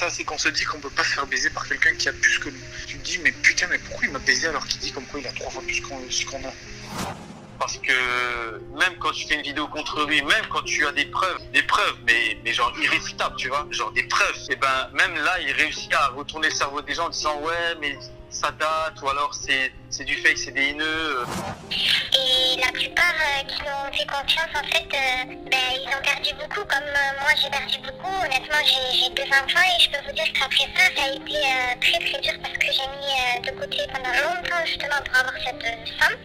ça, c'est qu'on se dit qu'on peut pas se faire baiser par quelqu'un qui a plus que nous. Tu te dis, mais putain, mais pourquoi il m'a baisé alors qu'il dit comme quoi il a 3 fois plus qu'on a? Parce que même quand tu fais une vidéo contre lui, même quand tu as des preuves, mais genre irréfutables, tu vois, genre des preuves, et ben même là, il réussit à retourner le cerveau des gens en disant ouais, mais ça date, ou alors c'est du fake, c'est des haineux. Et la plupart qui m'ont fait confiance, en fait, ils ont perdu beaucoup, comme moi j'ai perdu beaucoup. Honnêtement, j'ai 2 enfants et je peux vous dire qu'après ça, ça a été très très dur parce que j'ai mis de côté pendant longtemps justement pour avoir cette somme.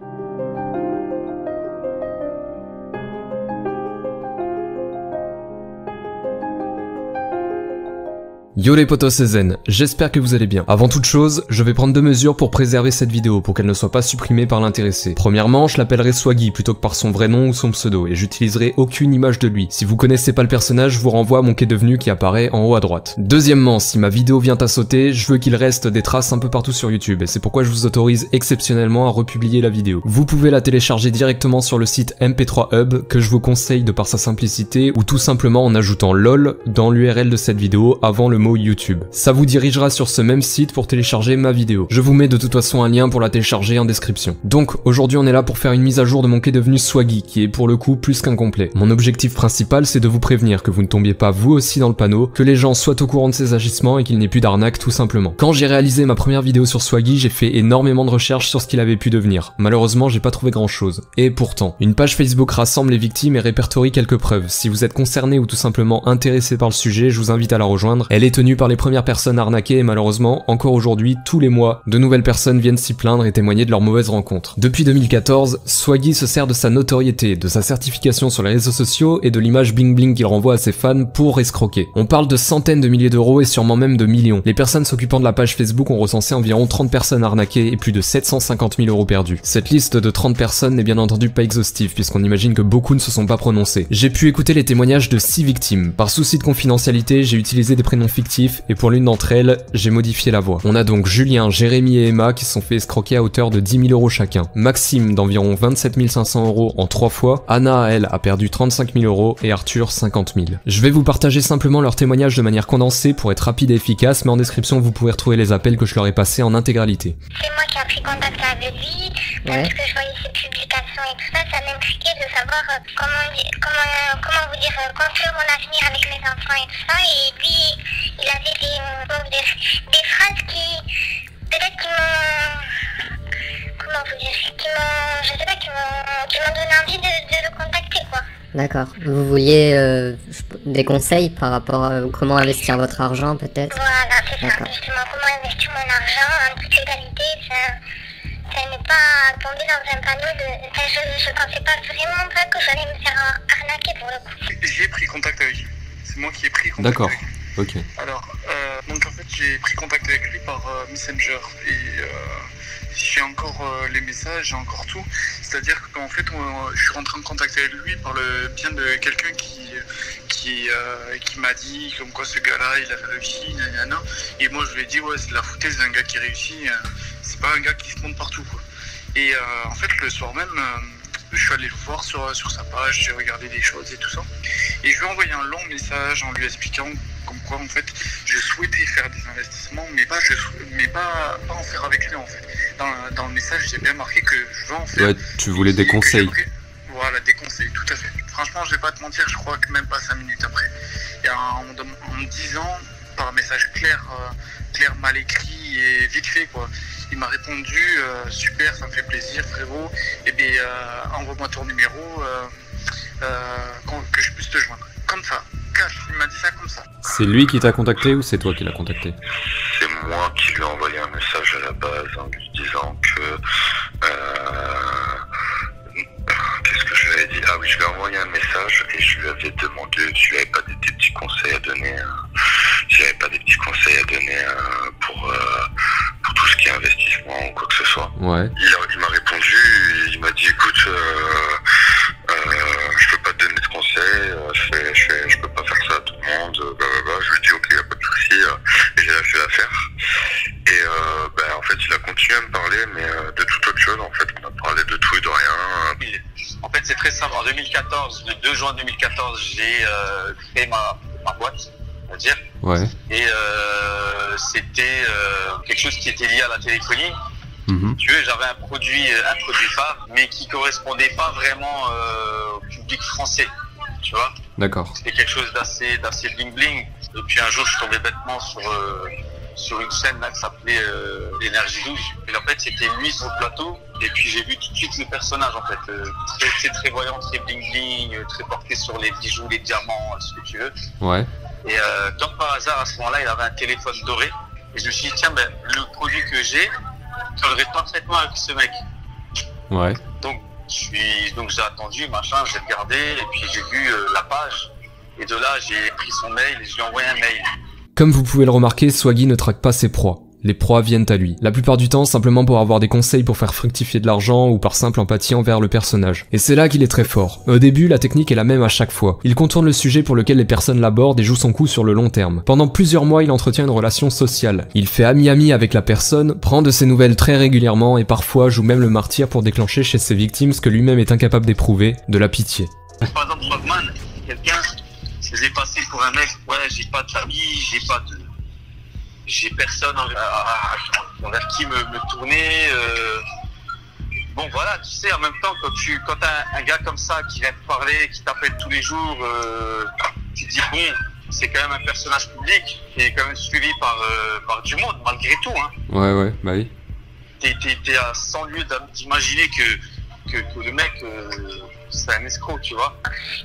Yo les potos, c'est Zen, j'espère que vous allez bien. Avant toute chose, je vais prendre 2 mesures pour préserver cette vidéo, pour qu'elle ne soit pas supprimée par l'intéressé. Premièrement, je l'appellerai Swaggy plutôt que par son vrai nom ou son pseudo, et j'utiliserai aucune image de lui. Si vous connaissez pas le personnage, je vous renvoie à mon qu'est devenu qui apparaît en haut à droite. Deuxièmement, si ma vidéo vient à sauter, je veux qu'il reste des traces un peu partout sur YouTube, et c'est pourquoi je vous autorise exceptionnellement à republier la vidéo. Vous pouvez la télécharger directement sur le site MP3 Hub, que je vous conseille de par sa simplicité, ou tout simplement en ajoutant LOL dans l'URL de cette vidéo avant le mot YouTube. Ça vous dirigera sur ce même site pour télécharger ma vidéo. Je vous mets de toute façon un lien pour la télécharger en description. Donc aujourd'hui on est là pour faire une mise à jour de mon qu'est devenu Swaggy, qui est pour le coup plus qu'incomplet. Mon objectif principal c'est de vous prévenir que vous ne tombiez pas vous aussi dans le panneau, que les gens soient au courant de ses agissements et qu'il n'y ait plus d'arnaque tout simplement. Quand j'ai réalisé ma première vidéo sur Swaggy, j'ai fait énormément de recherches sur ce qu'il avait pu devenir. Malheureusement j'ai pas trouvé grand chose. Et pourtant, une page Facebook rassemble les victimes et répertorie quelques preuves. Si vous êtes concerné ou tout simplement intéressé par le sujet, je vous invite à la rejoindre. Elle est tenue par les premières personnes arnaquées et malheureusement, encore aujourd'hui, tous les mois, de nouvelles personnes viennent s'y plaindre et témoigner de leurs mauvaises rencontres. Depuis 2014, Swaggy se sert de sa notoriété, de sa certification sur les réseaux sociaux et de l'image bling bling qu'il renvoie à ses fans pour escroquer. On parle de centaines de milliers d'euros et sûrement même de millions. Les personnes s'occupant de la page Facebook ont recensé environ 30 personnes arnaquées et plus de 750 000 euros perdus. Cette liste de 30 personnes n'est bien entendu pas exhaustive puisqu'on imagine que beaucoup ne se sont pas prononcés. J'ai pu écouter les témoignages de 6 victimes. Par souci de confidentialité, j'ai utilisé des prénoms fictifs et pour l'une d'entre elles, j'ai modifié la voix. On a donc Julien, Jérémy et Emma qui se sont fait escroquer à hauteur de 10 000 euros chacun. Maxime d'environ 27 500 euros en 3 fois. Anna, elle, a perdu 35 000 euros et Arthur 50 000. Je vais vous partager simplement leurs témoignages de manière condensée pour être rapide et efficace, mais en description vous pourrez retrouver les appels que je leur ai passés en intégralité. C'est moi qui ai pris contact avec lui, parce que je voyais ses publications et tout ça, ça m'intriguait de savoir comment vous dire, construire mon avenir avec mes enfants et tout ça, et lui, il avait des phrases qui, peut-être qui m'ont, comment vous dire, je sais pas, qui m'ont donné envie de le contacter, quoi. D'accord. Vous vouliez des conseils par rapport à comment investir votre argent, peut-être? Voilà, c'est ça, justement, comment investir mon argent en toute légalité, ça n'est pas tombé dans un panneau de... Enfin, je pensais pas vraiment pas que j'allais me faire arnaquer pour le coup. J'ai pris contact avec lui. C'est moi qui ai pris contact. D'accord. Avec lui. Ok. Alors, donc en fait j'ai pris contact avec lui par Messenger et j'ai encore les messages, j'ai encore tout. C'est-à-dire qu'en fait je suis rentré en contact avec lui par le bien de quelqu'un qui m'a dit comme quoi ce gars-là il avait réussi, nanana. Et moi je lui ai dit ouais c'est de la foutaise d'un gars qui réussit, c'est pas un gars qui se monte partout quoi. Et en fait le soir même je suis allé le voir sur sa page, j'ai regardé des choses et tout ça. Et je lui ai envoyé un long message en lui expliquant comme quoi en fait je souhaitais faire des investissements mais pas en faire avec lui en fait. Dans le message j'ai bien marqué que je veux en faire. Ouais, tu voulais des conseils. Voilà, des conseils, tout à fait. Franchement je vais pas te mentir, je crois que même pas 5 minutes après. Et en me disant par un message clair mal écrit et vite fait quoi. Il m'a répondu super, ça me fait plaisir frérot, et bien envoie-moi ton numéro que je puisse te joindre. Comme ça, cash, il m'a dit ça comme ça. C'est lui qui t'a contacté ou c'est toi qui l'as contacté? C'est moi qui lui ai envoyé un message à la base en lui disant que... qu'est-ce que je lui avais dit? Ah oui, je lui ai envoyé un message et je lui avais demandé si il n'avait pas des petits conseils à donner, pour tout ce qui est investissement ou quoi que ce soit. Ouais. Il m'a répondu, il m'a dit écoute, je peux pas te donner de conseils, je peux pas faire ça à tout le monde, blablabla. Je lui ai dit ok, y a pas de souci, et j'ai lâché l'affaire. Et en fait il a continué à me parler, mais de toute autre chose. En fait on a parlé de tout et de rien. En fait c'est très simple, en 2014, le 2 juin 2014 j'ai créé ma boîte, on va dire. Ouais. Et c'était quelque chose qui était lié à la téléphonie. Tu vois, j'avais un produit phare, mais qui correspondait pas vraiment au public français, tu vois. D'accord. C'était quelque chose d'assez bling bling. Et puis un jour, je suis tombé bêtement sur une chaîne là qui s'appelait Énergie 12. Et en fait, c'était lui sur le plateau. Et puis j'ai vu tout de suite le personnage en fait, très voyant, très bling bling, très porté sur les bijoux, les diamants, ce que tu veux. Ouais. Et comme par hasard, à ce moment-là, il avait un téléphone doré. Et je me suis dit, tiens, ben, le produit que j'ai collerait parfaitement avec ce mec. Ouais. Donc j'ai attendu, machin, j'ai regardé, et puis j'ai vu la page. Et de là, j'ai pris son mail et je lui ai envoyé un mail. Comme vous pouvez le remarquer, Swaggy ne traque pas ses proies. Les proies viennent à lui. La plupart du temps, simplement pour avoir des conseils pour faire fructifier de l'argent ou par simple empathie envers le personnage. Et c'est là qu'il est très fort. Au début, la technique est la même à chaque fois. Il contourne le sujet pour lequel les personnes l'abordent et joue son coup sur le long terme. Pendant plusieurs mois, il entretient une relation sociale. Il fait ami-ami avec la personne, prend de ses nouvelles très régulièrement et parfois joue même le martyr pour déclencher chez ses victimes ce que lui-même est incapable d'éprouver, de la pitié. Par exemple, Frogman, quelqu'un se faisait passer pour un mec, ouais, j'ai pas de famille, j'ai personne envers qui me tourner. Bon voilà, tu sais, en même temps, quand t'as un gars comme ça qui vient te parler, qui t'appelle tous les jours, tu te dis bon, c'est quand même un personnage public qui est quand même suivi par du monde, malgré tout. Hein. Ouais, bah oui. T'es à 100 lieues d'imaginer que le mec, c'est un escroc, tu vois.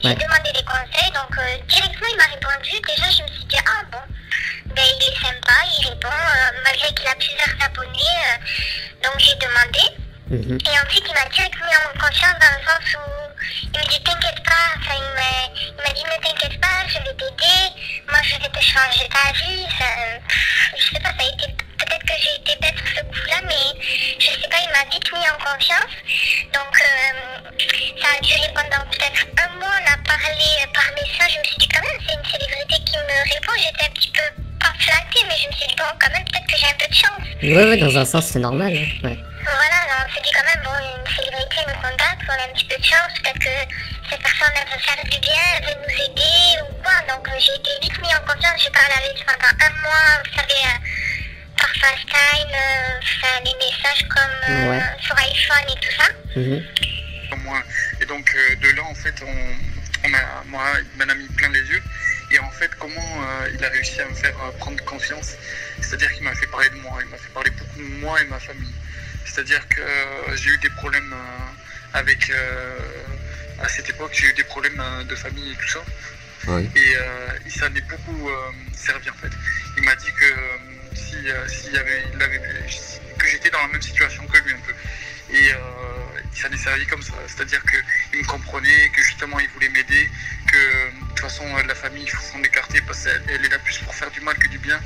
J'ai demandé des conseils, donc directement il m'a répondu. Déjà, je me suis dit, ah bon. Ben, il est sympa, il répond, malgré qu'il a plusieurs abonnés, donc j'ai demandé. Et ensuite, il m'a directement mis en confiance dans le sens où il me dit t'inquiète pas, enfin, il m'a dit ne t'inquiète pas, je vais t'aider, moi je vais te changer ta vie. Je sais pas, ça a été, peut-être que j'ai été bête sur ce coup-là, mais je sais pas, il m'a vite mis en confiance. Donc ça a duré pendant peut-être un mois, on a parlé par message, je me suis dit quand même c'est une célébrité qui me répond, j'étais un petit peu pas flattée, mais je me suis dit bon quand même peut-être que j'ai un peu de chance. Ouais, dans un sens c'est normal, ouais. Voilà, on s'est dit quand même, bon, une célébrité me contacte, on a un petit peu de chance, peut-être que cette personne elle veut faire du bien, elle veut nous aider ou quoi. Donc j'ai été vite mis en confiance, j'ai parlé avec lui pendant un mois, vous savez, par FaceTime, des messages comme sur iPhone et tout ça. Et donc de là en fait, moi il m'en a mis plein les yeux. Et en fait, comment il a réussi à me faire prendre confiance, c'est-à-dire qu'il m'a fait parler de moi, il m'a fait parler beaucoup de moi et ma famille. C'est-à-dire que j'ai eu des problèmes à cette époque, j'ai eu des problèmes de famille et tout ça. Ouais. Et il s'en est beaucoup servi en fait. Il m'a dit que que j'étais dans la même situation que lui un peu. Et il s'en est servi comme ça. C'est-à-dire qu'il me comprenait, que justement il voulait m'aider, que de toute façon la famille il faut s'en écarter parce qu'elle est là plus pour faire du mal que du bien.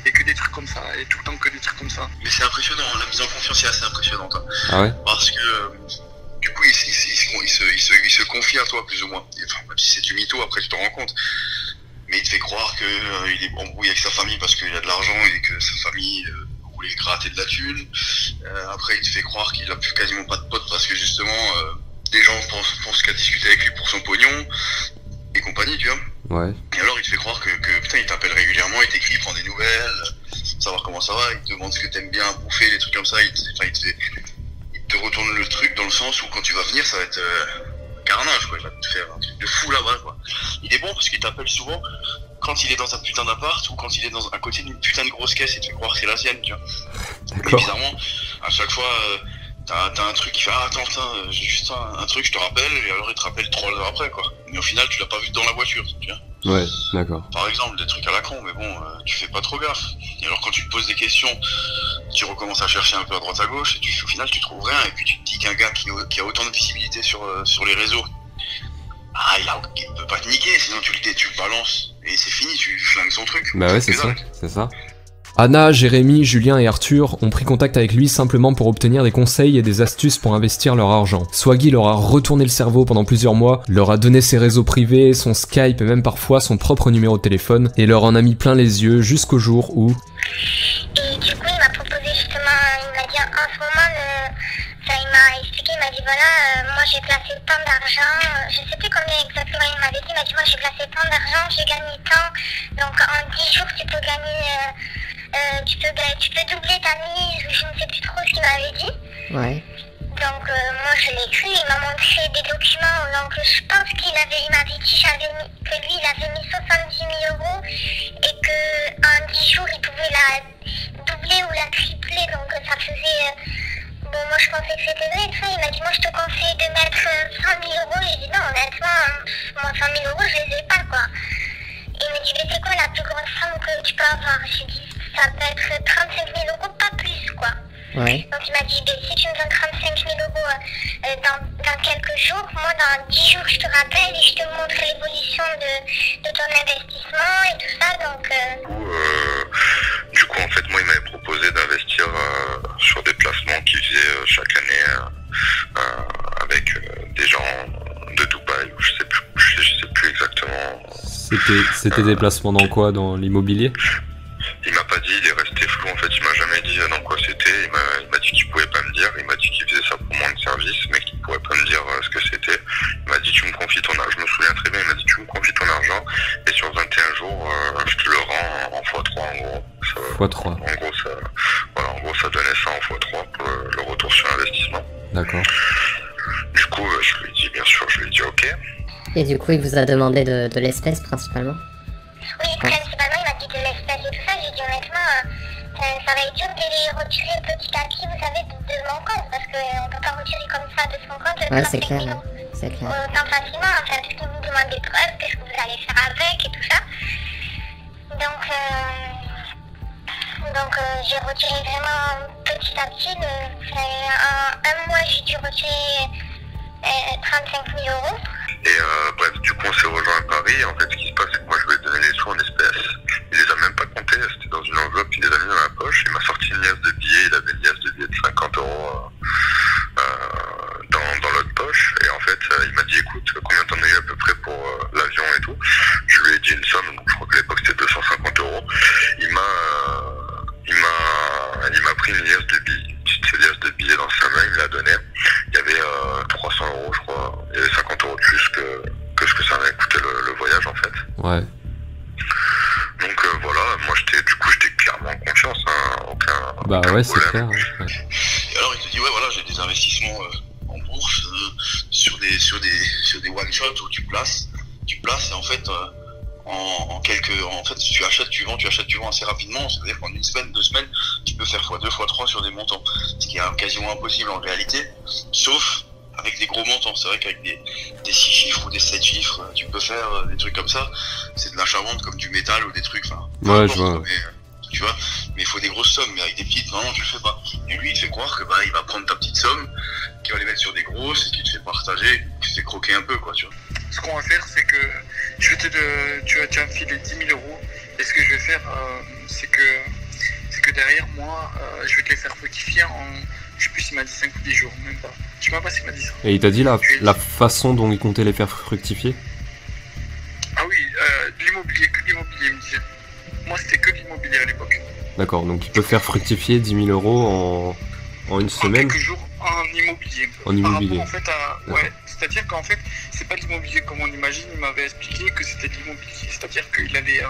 Et que des trucs comme ça, et tout le temps que des trucs comme ça. Mais c'est impressionnant, la mise en confiance est assez impressionnante. Hein. Ah ouais. Parce que du coup, il se confie à toi plus ou moins. Enfin, même si c'est du mytho, après tu t'en rends compte. Mais il te fait croire qu'il est embrouillé avec sa famille parce qu'il a de l'argent et que sa famille voulait gratter de la thune. Après, il te fait croire qu'il a plus quasiment pas de potes parce que justement, des gens pensent qu'à discuter avec lui pour son pognon et compagnie, tu vois. Ouais. Et alors il te fait croire que putain il t'appelle régulièrement, il t'écrit, il prend des nouvelles, savoir comment ça va, il te demande ce que t'aimes bien bouffer, des trucs comme ça, il te retourne le truc dans le sens où quand tu vas venir ça va être carnage quoi, il va te faire un truc de fou là-bas quoi. Il est bon parce qu'il t'appelle souvent quand il est dans un putain d'appart ou quand il est à côté d'une putain de grosse caisse et te fait croire que c'est la sienne, tu vois. Mais bizarrement, à chaque fois t'as un truc qui fait ah attends j'ai juste un truc je te rappelle et alors il te rappelle 3 heures après quoi. Mais au final tu l'as pas vu dans la voiture, tu vois. Ouais, d'accord. Par exemple des trucs à la con mais bon tu fais pas trop gaffe. Et alors quand tu te poses des questions, tu recommences à chercher un peu à droite à gauche et au final tu trouves rien et puis tu te dis qu'un gars qui a autant de visibilité sur les réseaux, il peut pas te niquer sinon tu le balances et c'est fini, tu flingues son truc. Bah ouais c'est ça. Anna, Jérémy, Julien et Arthur ont pris contact avec lui simplement pour obtenir des conseils et des astuces pour investir leur argent. Swaggy leur a retourné le cerveau pendant plusieurs mois, leur a donné ses réseaux privés, son Skype et même parfois son propre numéro de téléphone et leur en a mis plein les yeux jusqu'au jour où... Et du coup il m'a proposé justement, il m'a dit en ce moment, il m'a expliqué, il m'a dit voilà, moi j'ai placé tant d'argent, je sais plus combien exactement il m'avait dit, il m'a dit moi j'ai placé tant d'argent, j'ai gagné tant, donc en 10 jours tu peux gagner tu peux doubler ta mise, ou je ne sais plus trop ce qu'il m'avait dit. Ouais. Donc moi je l'ai cru, il m'a montré des documents, donc je pense il m'avait dit que lui il avait mis 70 000 euros et qu'en 10 jours il pouvait la doubler ou la tripler, donc ça faisait... Bon, moi je pensais que c'était vrai, tout ça. Il m'a dit, moi je te conseille de mettre 100 000 euros. J'ai dit, non, honnêtement, moi 100 000 euros, je les ai pas, quoi. Et il me dit, mais c'est quoi la plus grosse somme que tu peux avoir? J'ai dit, ça peut être 35 000 euros, pas plus, quoi. Ouais. Donc il m'a dit, ben, si tu me donnes 35 000 euros dans quelques jours, moi dans 10 jours je te rappelle et je te montre l'évolution de ton investissement et tout ça. Donc, du coup, en fait, moi, il m'avait proposé d'investir sur des placements qu'il faisait chaque année avec des gens de Dubaï, ou je sais plus exactement. C'était des placements dans quoi? Dans l'immobilier? Il m'a pas dit, il est resté flou en fait, il m'a jamais dit dans quoi c'était, il m'a dit qu'il pouvait pas me dire, il m'a dit qu'il faisait ça pour moins de service, mais qu'il pourrait pas me dire ce que c'était. Il m'a dit tu me confies ton argent, je me souviens très bien, il m'a dit tu me confies ton argent, et sur 21 jours, je te le rends en x3 en gros. x3. En gros ça donnait ça en x3 pour le retour sur investissement. D'accord. Du coup, je lui ai dit, bien sûr, je lui ai dit ok. Et du coup, il vous a demandé de l'espèce principalement? oui, principalement il m'a dit de l'espèce et tout ça. J'ai dit honnêtement, ça va être dur de les retirer petit à petit, vous savez, de mon compte, parce qu'on peut pas retirer comme ça de son compte. Ouais, c'est clair, c'est clair. Autant facilement, enfin, parce que vous me demandez des preuves, qu'est-ce que vous allez faire avec et tout ça. Donc j'ai retiré vraiment petit à petit. En un mois, j'ai dû retirer 35 000 euros. Et bref, du coup on s'est rejoint à Paris, et en fait ce qui se passe c'est que moi je lui ai donné les sous en espèces. Il les a même pas comptés, c'était dans une enveloppe, il les a mis dans la poche, il m'a sorti une liasse de billets, il avait une liasse de billets de 50 euros dans l'autre poche, et en fait il m'a dit écoute, combien t'en as eu à peu près pour l'avion et tout. Je lui ai dit une somme, donc je crois qu'à l'époque c'était 250 euros. Il m'a pris une liasse de billets, une petite liasse de billets dans sa main, il me l'a donné. Il y avait 300 euros je crois, il y avait 50 euros de plus que ce que ça m'avait coûté le voyage en fait. Ouais. Donc voilà, moi j'étais clairement en confiance, hein, Bah aucun ouais, c'est problème. clair. Ouais. Et alors il te dit ouais voilà j'ai des investissements en bourse sur des one shot où tu places et en fait en fait tu achètes tu vends assez rapidement, c'est-à-dire qu'en une semaine, 2 semaines tu peux faire x2 x3 sur des montants, ce qui est quasiment impossible en réalité, sauf avec des gros montants. C'est vrai qu'avec des 6 chiffres ou des 7 chiffres tu peux faire des trucs comme ça, c'est de l'achat-vente comme du métal ou des trucs, enfin Ouais, je vois. tu vois, mais il faut des grosses sommes, mais avec des petites, non, tu le fais pas. Et lui, il te fait croire que bah, il va prendre ta petite somme, qu'il va les mettre sur des grosses, et qu'il te fait partager, qu'il te fait croquer un peu, quoi, tu vois. Ce qu'on va faire, c'est que tu vas me filer 10 000 euros, et ce que je vais faire, c'est que derrière moi, je vais te les faire fructifier en, je sais plus s'il m'a dit 5 ou 10 jours, même pas. Je sais même pas s'il m'a dit ça. Et il t'a dit la façon dont il comptait les faire fructifier? Ah oui, de l'immobilier, que de l'immobilier, il me disait. Moi, c'était que de l'immobilier à l'époque. D'accord, donc il peut faire fructifier 10 000 euros en une semaine? En quelques jours, en immobilier. En immobilier. Par rapport, en fait, ouais, c'est-à-dire qu'en fait, c'est pas de l'immobilier comme on imagine. Il m'avait expliqué que c'était de l'immobilier. C'est-à-dire qu'il allait,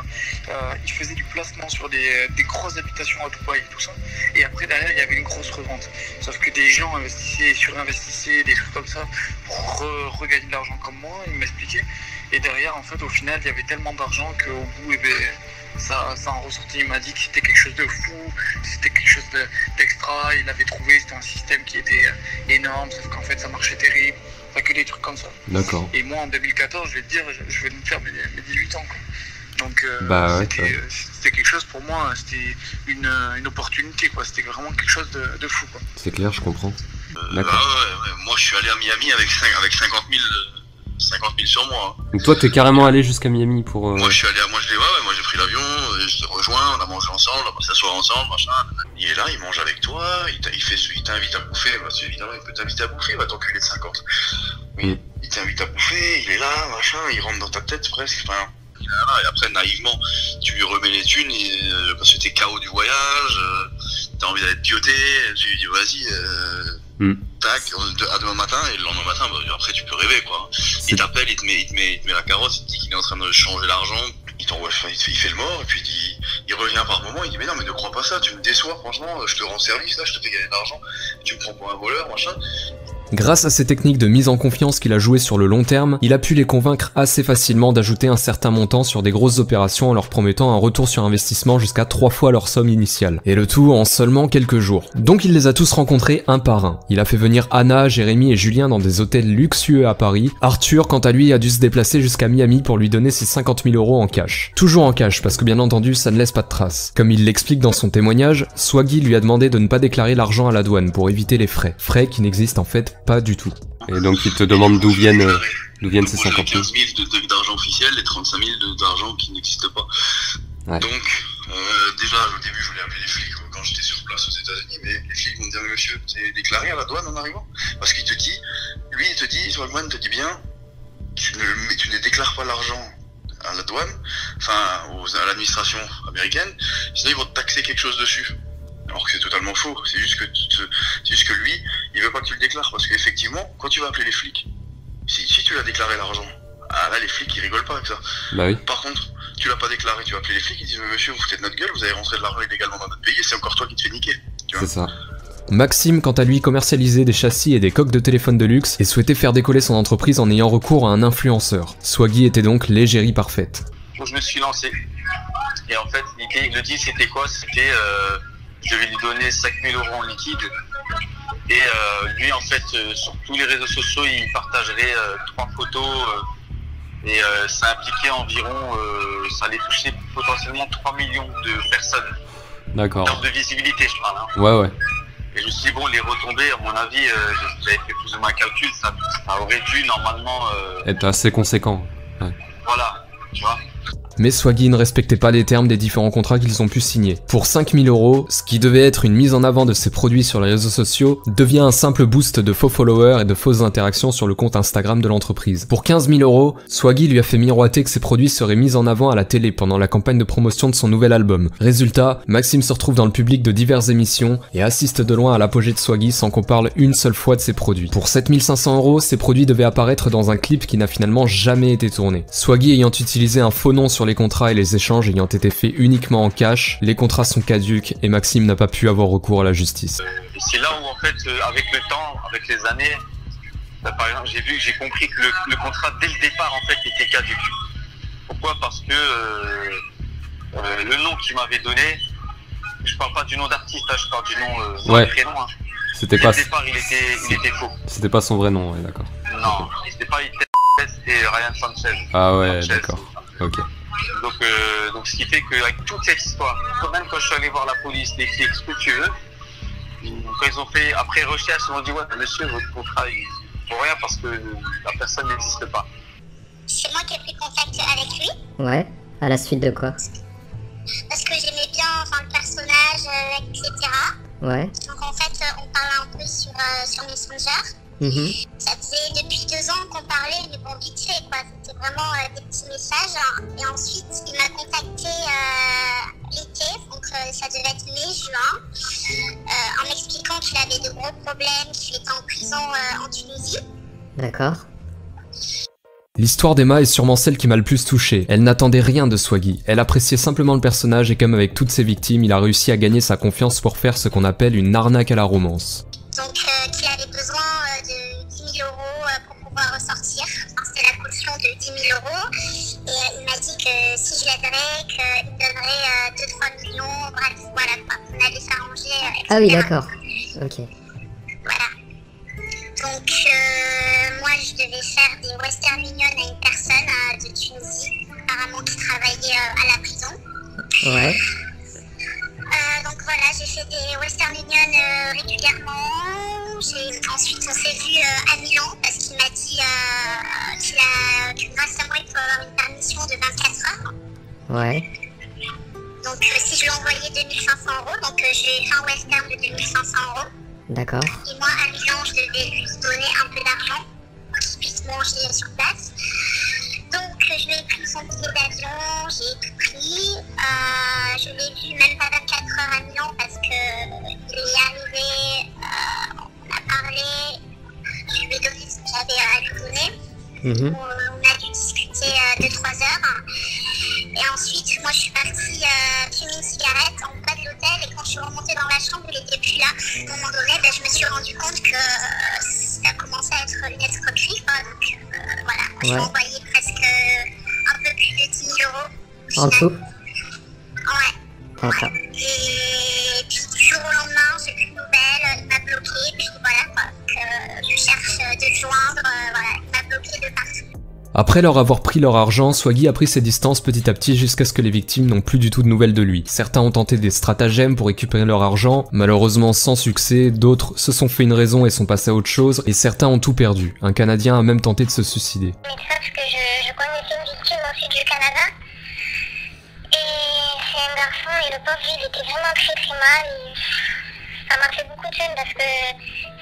il faisait du placement sur des grosses habitations à Dubaï et tout ça. Et après, derrière, il y avait une grosse revente. Sauf que des gens investissaient, surinvestissaient, des trucs comme ça, pour regagner de l'argent comme moi, il m'expliquait. Et derrière, en fait, au final, il y avait tellement d'argent qu'au bout, eh ben, ça en ressortit. Il m'a dit que c'était quelque chose de fou, c'était quelque chose d'extra. Il avait trouvé, c'était un système qui était énorme, sauf qu'en fait, ça marchait terrible. Pas que des trucs comme ça. D'accord. Et moi, en 2014, je vais te dire, je vais me faire mes 18 ans, quoi. Donc, bah, ouais, c'était quelque chose pour moi, c'était une opportunité, quoi. C'était vraiment quelque chose de fou, quoi. C'est clair, je comprends. D'accord. Ouais. Moi, je suis allé à Miami avec 50 000 sur moi. Hein. Donc toi, t'es carrément allé jusqu'à Miami pour... Moi, je suis allé moi j'ai pris l'avion, je te rejoins, on a mangé ensemble, on va s'asseoir ensemble, machin. Il est là, il mange avec toi, il t'invite à bouffer, parce qu'évidemment, il peut t'inviter à bouffer, il va t'enculer de 50. Oui, il t'invite à bouffer, il est là, machin, il rentre dans ta tête presque, enfin... Et après, naïvement, tu lui remets les thunes, parce que t'es KO du voyage, t'as envie d'aller te pioter, tu lui dis vas-y, tac, à demain matin, et le lendemain matin, bah, après tu peux rêver, quoi. Il t'appelle, il te met la carotte, il te dit qu'il est en train de changer l'argent, il fait le mort, et puis il revient par moment, il dit mais non mais ne crois pas ça, tu me déçois franchement, je te rends service là, je te fais gagner de l'argent, tu me prends pour un voleur, machin. Grâce à ces techniques de mise en confiance qu'il a jouées sur le long terme, il a pu les convaincre assez facilement d'ajouter un certain montant sur des grosses opérations en leur promettant un retour sur investissement jusqu'à 3 fois leur somme initiale. Et le tout en seulement quelques jours. Donc il les a tous rencontrés un par un. Il a fait venir Anna, Jérémy et Julien dans des hôtels luxueux à Paris. Arthur, quant à lui, a dû se déplacer jusqu'à Miami pour lui donner ses 50 000 € en cash. Toujours en cash, parce que bien entendu, ça ne laisse pas de traces. Comme il l'explique dans son témoignage, Swaggy lui a demandé de ne pas déclarer l'argent à la douane pour éviter les frais. Frais qui n'existent en fait pas du tout. Et donc il te demande d'où viennent ces 50 000. 15 000 d'argent officiel et 35 000 d'argent qui n'existe pas. Ouais. Donc, déjà, au début, je voulais appeler les flics quand j'étais sur place aux États-Unis, mais les flics m'ont dit mais monsieur, c'est déclaré à la douane en arrivant. Parce qu'il te dit, lui, il te dit, Swagman te dit bien, tu ne déclares pas l'argent à la douane, enfin, à l'administration américaine, sinon ils vont te taxer quelque chose dessus. Alors que c'est totalement faux, c'est juste que lui, il veut pas que tu le déclares, parce qu'effectivement, quand tu vas appeler les flics, si tu as déclaré l'argent, ah là les flics ils rigolent pas avec ça. Bah oui. Par contre, tu l'as pas déclaré, tu vas appeler les flics, ils disent mais monsieur vous foutez de notre gueule, vous avez rentré de l'argent illégalement dans notre pays, c'est encore toi qui te fais niquer. C'est ça. Maxime, quant à lui, commercialisait des châssis et des coques de téléphone de luxe et souhaitait faire décoller son entreprise en ayant recours à un influenceur. Swaggy était donc l'égérie parfaite. Donc je me suis lancé. Et en fait, le deal c'était quoi? C'était je devais lui donner 5 000 € en liquide. Et lui, en fait, sur tous les réseaux sociaux, il partagerait 3 photos. Et ça impliquait environ, ça allait toucher potentiellement 3 millions de personnes. D'accord. En termes de visibilité, je parle. Hein. Ouais, ouais. Et je me suis dit, bon, les retombées, à mon avis, j'avais fait plus ou moins un calcul, ça aurait dû normalement... être assez conséquent. Ouais. Voilà, tu vois. Mais Swaggy ne respectait pas les termes des différents contrats qu'ils ont pu signer. Pour 5 000 €, ce qui devait être une mise en avant de ses produits sur les réseaux sociaux, devient un simple boost de faux followers et de fausses interactions sur le compte Instagram de l'entreprise. Pour 15 000 €, Swaggy lui a fait miroiter que ses produits seraient mis en avant à la télé pendant la campagne de promotion de son nouvel album. Résultat, Maxime se retrouve dans le public de diverses émissions et assiste de loin à l'apogée de Swaggy sans qu'on parle une seule fois de ses produits. Pour 7 500 €, ses produits devaient apparaître dans un clip qui n'a finalement jamais été tourné. Swaggy ayant utilisé un faux nom sur les contrats et les échanges ayant été faits uniquement en cash, les contrats sont caducs et Maxime n'a pas pu avoir recours à la justice. Et c'est là où en fait, avec le temps, avec les années, par exemple, j'ai compris que le contrat dès le départ en fait était caduc. Pourquoi? Parce que le nom qu'il m'avait donné, je parle pas du nom d'artiste, hein, je parle du nom, ouais. Du prénom. Hein. C'était dès pas. Le départ, il était faux. C'était pas son vrai nom, ouais, d'accord. Non, c'était pas c'était Ryan Sanchez. Ah ouais, d'accord. Ok. Donc ce qui fait qu'avec toute cette histoire, même quand je suis allé voir la police, les flics, ce que tu veux, quand ils ont fait après recherche, ils m'ont dit ouais monsieur votre contrat il pour rien parce que la personne n'existe pas. C'est moi qui ai pris contact avec lui. Ouais, à la suite de quoi? Parce que j'aimais bien le personnage, etc. Ouais. Donc en fait on parlait un peu sur Messenger. Ça faisait depuis 2 ans qu'on parlait, mais bon, vite fait quoi, c'était vraiment des petits messages. Et ensuite, il m'a contacté l'été, donc ça devait être mai-juin, en m'expliquant qu'il avait de gros problèmes, qu'il était en prison en Tunisie. D'accord. L'histoire d'Emma est sûrement celle qui m'a le plus touché. Elle n'attendait rien de Swaggy. Elle appréciait simplement le personnage et comme avec toutes ses victimes, il a réussi à gagner sa confiance pour faire ce qu'on appelle une arnaque à la romance. Donc qu'il avait besoin de 10 000 € pour pouvoir ressortir. Enfin, c'était la caution de 10 000 €. Et il m'a dit que si je l'aiderais, qu'il me donnerait 2-3 millions. Bref, voilà quoi. On allait s'arranger. Ah oui, d'accord. Ok. Voilà. Donc moi je devais faire des Western Union à une personne de Tunisie, apparemment qui travaillait à la prison. Ouais. Donc voilà, j'ai fait des Western Union régulièrement. Ensuite on s'est vu à Milan parce qu'il m'a dit que grâce à moi il faut avoir une permission de 24 heures. Ouais. Donc si je lui envoyais 2 500 €, donc j'ai fait un Western de 2 500 €. D'accord. Et moi à Milan je devais lui donner un peu d'argent pour qu'il puisse manger sur place. Donc je lui ai pris son billet d'avion, j'ai tout pris. Je l'ai vu même pas 24 heures à Milan parce que il est arrivé, on a parlé, je lui ai donné ce que j'avais à lui donner. On a dû discuter 2-3 heures. Et ensuite, moi je suis partie filmer une un moment donné, je me suis rendu compte que ça commençait à être une escroquerie, quoi. Donc voilà, je lui ai envoyé presque un peu plus de 10 000 euros. En tout? Ouais. D'accord. Et puis du jour au lendemain, j'ai plus de nouvelles, il m'a bloqué, puis voilà quoi, que je cherche de le joindre, voilà, il m'a bloqué de partout. Après leur avoir pris leur argent, Swaggy a pris ses distances petit à petit jusqu'à ce que les victimes n'ont plus du tout de nouvelles de lui. Certains ont tenté des stratagèmes pour récupérer leur argent, malheureusement sans succès, d'autres se sont fait une raison et sont passés à autre chose, et certains ont tout perdu. Un Canadien a même tenté de se suicider. Mais sauf que je connaissais une victime aussi du Canada, et c'est un garçon, et le pauvre il était vraiment très très mal, ça m'a fait beaucoup de peine parce que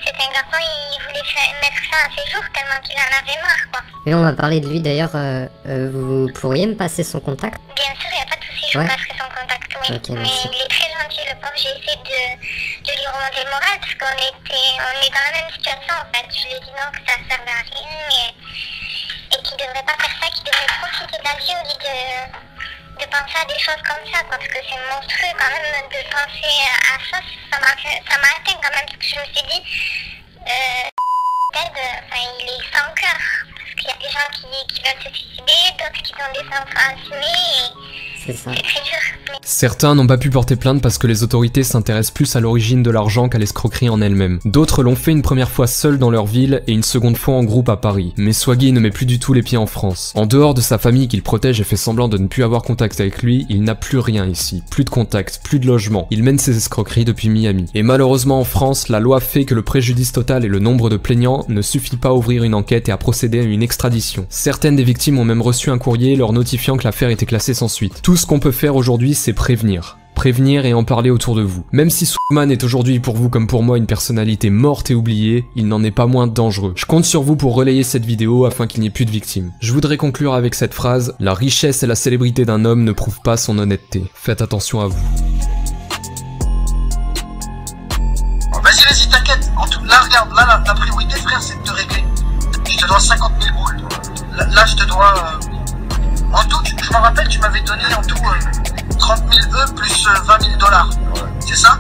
c'était un garçon, il voulait mettre ça à ses jours tellement qu'il en avait marre quoi. Et on va parler de lui d'ailleurs, vous pourriez me passer son contact? Bien sûr, il n'y a pas de souci, je vous passerai son contact, oui. Okay, mais il est très gentil, le pauvre, j'ai essayé de lui remonter le moral parce qu'on est dans la même situation en fait. Je lui ai dit non, que ça ne servait à rien et qu'il ne devrait pas faire ça, qu'il devrait profiter de la vie au lieu de penser à des choses comme ça, parce que c'est monstrueux quand même de penser à ça, ça m'a atteint quand même, parce que je me suis dit, il est sans cœur, parce qu'il y a des gens qui veulent se suicider, d'autres qui ont des enfants assumés, c'est ça. C'est très dur. Certains n'ont pas pu porter plainte parce que les autorités s'intéressent plus à l'origine de l'argent qu'à l'escroquerie en elle-même. D'autres l'ont fait une première fois seuls dans leur ville et une seconde fois en groupe à Paris. Mais Swaggy ne met plus du tout les pieds en France. En dehors de sa famille qu'il protège et fait semblant de ne plus avoir contact avec lui, il n'a plus rien ici. Plus de contact, plus de logement. Il mène ses escroqueries depuis Miami. Et malheureusement en France, la loi fait que le préjudice total et le nombre de plaignants ne suffit pas à ouvrir une enquête et à procéder à une extradition. Certaines des victimes ont même reçu un courrier leur notifiant que l'affaire était classée sans suite. Tout ce qu'on peut faire aujourd'hui, c'est prévenir. Prévenir et en parler autour de vous. Même si Swagman est aujourd'hui pour vous comme pour moi une personnalité morte et oubliée, il n'en est pas moins dangereux. Je compte sur vous pour relayer cette vidéo afin qu'il n'y ait plus de victimes. Je voudrais conclure avec cette phrase: la richesse et la célébrité d'un homme ne prouvent pas son honnêteté. Faites attention à vous. Vas-y, t'inquiète. Là, regarde, là, la priorité, frère, c'est de te régler. Je te dois 50 000 boules. Là, je te dois... En tout, je m'en rappelle, tu m'avais donné en tout 30 000 E plus 20 000 $. C'est ça?